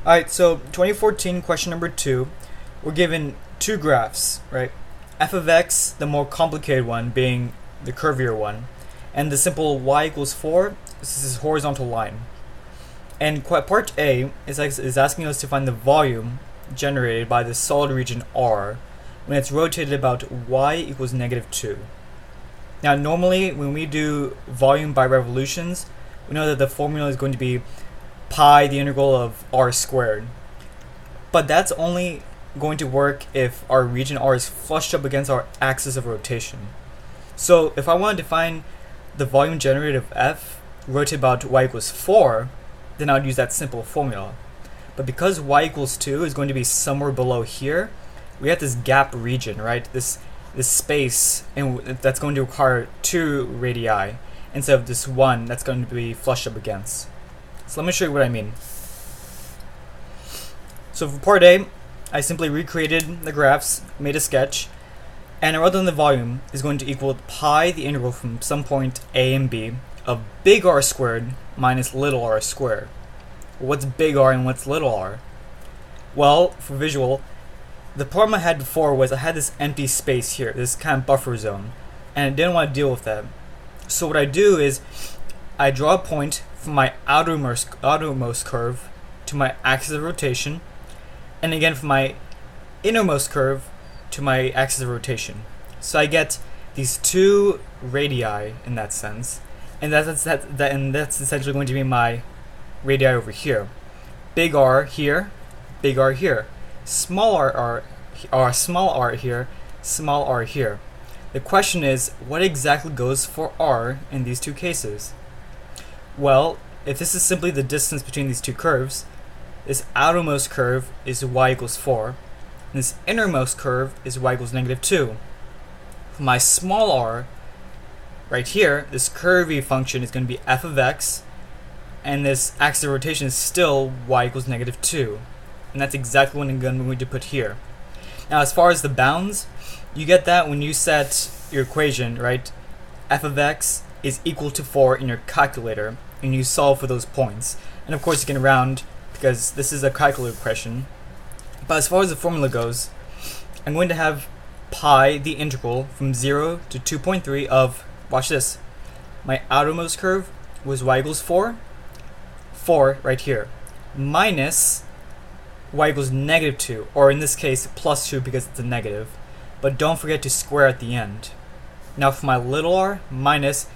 Alright, so 2014 question number 2, we're given two graphs, right? F of x, the more complicated one, being the curvier one, and the simple y equals 4, this is horizontal line. And part A is asking us to find the volume generated by the solid region R when it's rotated about y equals -2. Now normally when we do volume by revolutions, we know that the formula is going to be pi the integral of r squared. But that's only going to work if our region R is flushed up against our axis of rotation. So if I wanted to find the volume generated of F rotated about y equals 4, then I would use that simple formula. But because y equals 2 is going to be somewhere below here, we have this gap region, right? This space, and that's going to require 2 radii instead of this one that's going to be flushed up against. So let me show you what I mean. So for part A, I simply recreated the graphs, made a sketch, and I wrote down the volume is going to equal pi the integral from some point A and B of big R squared minus little r squared. What's big R and what's little r? Well, for visual, the problem I had before was I had this empty space here, this kind of buffer zone, and I didn't want to deal with that. So what I do is I draw a point from my outermost curve to my axis of rotation, and again from my innermost curve to my axis of rotation. So I get these 2 radii in that sense, and that's essentially going to be my radii over here. Big R here, big R here, small r here, small r here. The question is, what exactly goes for r in these two cases? Well, if this is simply the distance between these two curves, this outermost curve is y equals 4, and this innermost curve is y equals -2. For my small r, right here, this curvy function is going to be f of x, and this axis of rotation is still y equals -2. And that's exactly what I'm going to put here. Now as far as the bounds, you get that when you set your equation, right? F of x is equal to 4 in your calculator, and you solve for those points. And of course you can round, because this is a calculator question. But as far as the formula goes, I'm going to have pi the integral from 0 to 2.3 of, watch this, my outermost curve was y equals 4 right here, minus y equals -2, or in this case plus 2 because it's a negative, but don't forget to square at the end. Now for my little r, minus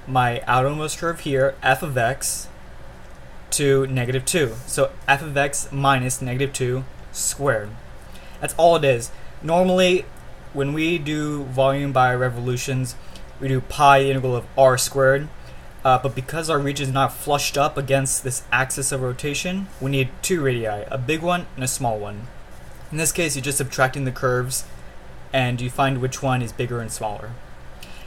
my outermost curve here, f of x, to -2. So f of x minus -2 squared. That's all it is. Normally, when we do volume by revolutions, we do pi the integral of r squared. But because our region is not flushed up against this axis of rotation, we need 2 radii, a big one and a small one. In this case, you're just subtracting the curves, and you find which one is bigger and smaller.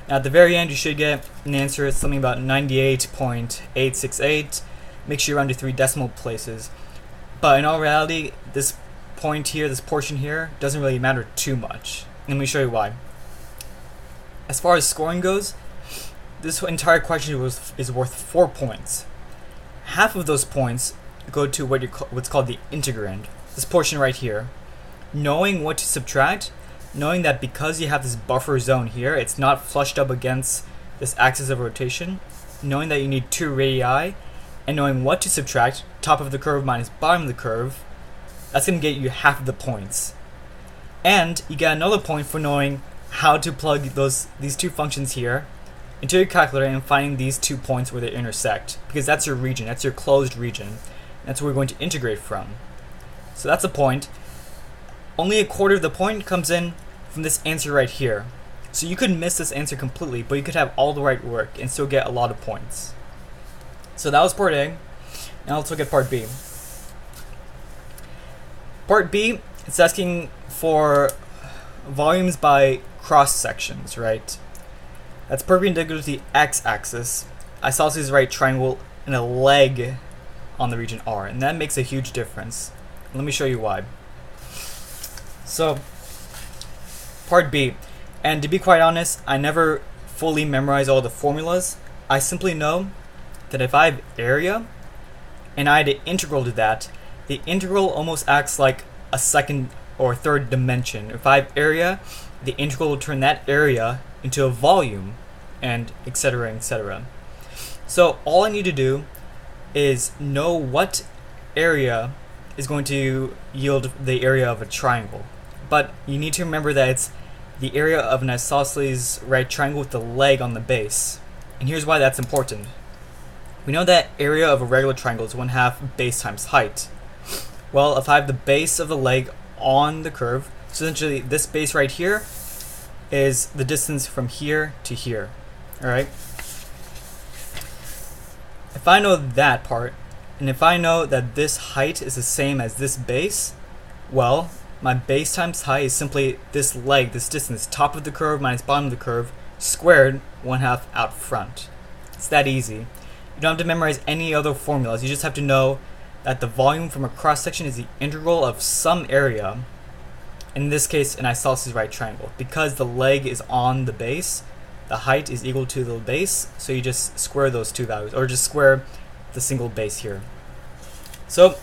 Now at the very end, you should get an answer. It's something about 98.868. Make sure you round to 3 decimal places. But in all reality, this point here, this portion here, doesn't really matter too much. Let me show you why. As far as scoring goes, this entire question is worth 4 points. Half of those points go to what's called the integrand, this portion right here. Knowing what to subtract, knowing that because you have this buffer zone here, it's not flushed up against this axis of rotation, knowing that you need 2 radii, and knowing what to subtract, top of the curve minus bottom of the curve, that's going to get you half of the points. And you get another point for knowing how to plug these 2 functions here into your calculator and finding these 2 points where they intersect, because that's your region, that's your closed region. That's where we're going to integrate from. So that's a point. Only a quarter of the point comes in from this answer right here. So you could miss this answer completely, but you could have all the right work and still get a lot of points. So that was part A. Now let's look at part B. Part B, it's asking for volumes by cross sections, right? That's perpendicular to the x-axis, isosceles right triangle, and a leg on the region R, and that makes a huge difference. Let me show you why. So, part B, and to be quite honest, I never fully memorize all the formulas. I simply know that if I have area and I had an integral to that, the integral almost acts like a second or third dimension. If I have area, the integral will turn that area into a volume, and etc., etc. So all I need to do is know what area is going to yield the area of a triangle. But you need to remember that it's the area of an isosceles right triangle with the leg on the base. And here's why that's important. We know that area of a regular triangle is 1/2 base times height. Well, if I have the base of the leg on the curve, so essentially this base right here is the distance from here to here. Alright? If I know that part, and if I know that this height is the same as this base, well, my base times height is simply this leg, this distance, top of the curve minus bottom of the curve, squared 1/2 out front. It's that easy. You don't have to memorize any other formulas. You just have to know that the volume from a cross section is the integral of some area, in this case an isosceles right triangle. Because the leg is on the base, the height is equal to the base, so you just square those two values, or just square the single base here. So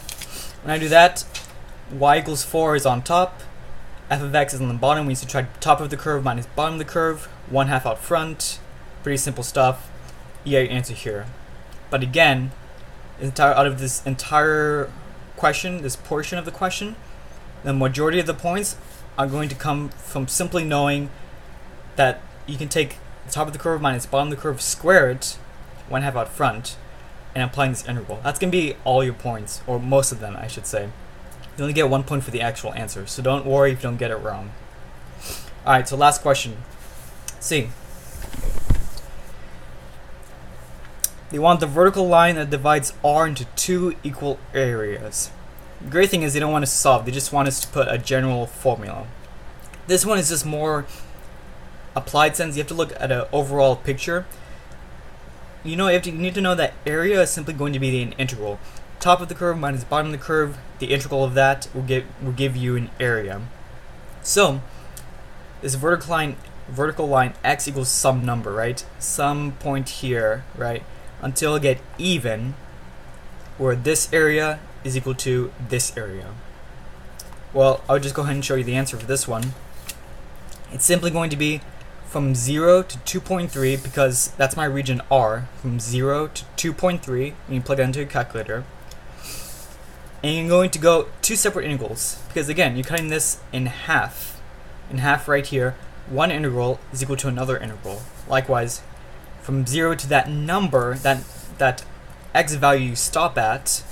when I do that, y equals 4 is on top, f of x is on the bottom. We subtract top of the curve minus bottom of the curve, 1/2 out front. Pretty simple stuff. You get your answer here. But again, out of this entire question, this portion of the question, the majority of the points are going to come from simply knowing that you can take the top of the curve minus bottom of the curve, square it 1/2 out front, and applying this integral. That's going to be all your points, or most of them, I should say. You only get 1 point for the actual answer, so don't worry if you don't get it wrong. Alright, so last question. C. They want the vertical line that divides R into 2 equal areas. The great thing is they don't want us to solve, they just want us to put a general formula. This one is just more applied sense. You have to look at an overall picture. You need to know that area is simply going to be an integral. Top of the curve minus bottom of the curve, the integral of that will give you an area. So this vertical line x equals some number, right? Some point here, right? Until I get even, where this area is equal to this area. Well, I'll just go ahead and show you the answer for this one. It's simply going to be from 0 to 2.3, because that's my region R, from 0 to 2.3, when you plug that into your calculator. And you're going to go 2 separate integrals, because again, you're cutting this in half. In half right here, one integral is equal to another integral. Likewise, from 0 to that number, that x value you stop at,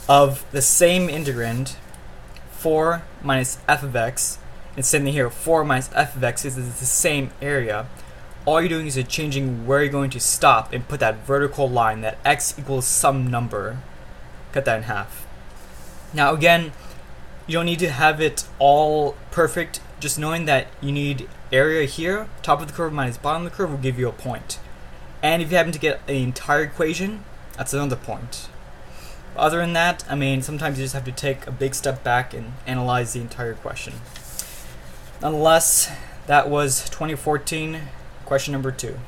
of the same integrand, 4 minus f of x, and same thing here, 4 minus f of x is the same area. All you're doing is you're changing where you're going to stop and put that vertical line, that x equals some number. Cut that in half. Now again, you don't need to have it all perfect. Just knowing that you need area here, top of the curve minus bottom of the curve will give you a point. And if you happen to get an entire equation, that's another point. Other than that, I mean, sometimes you just have to take a big step back and analyze the entire question. Nonetheless, that was 2014 question number 2.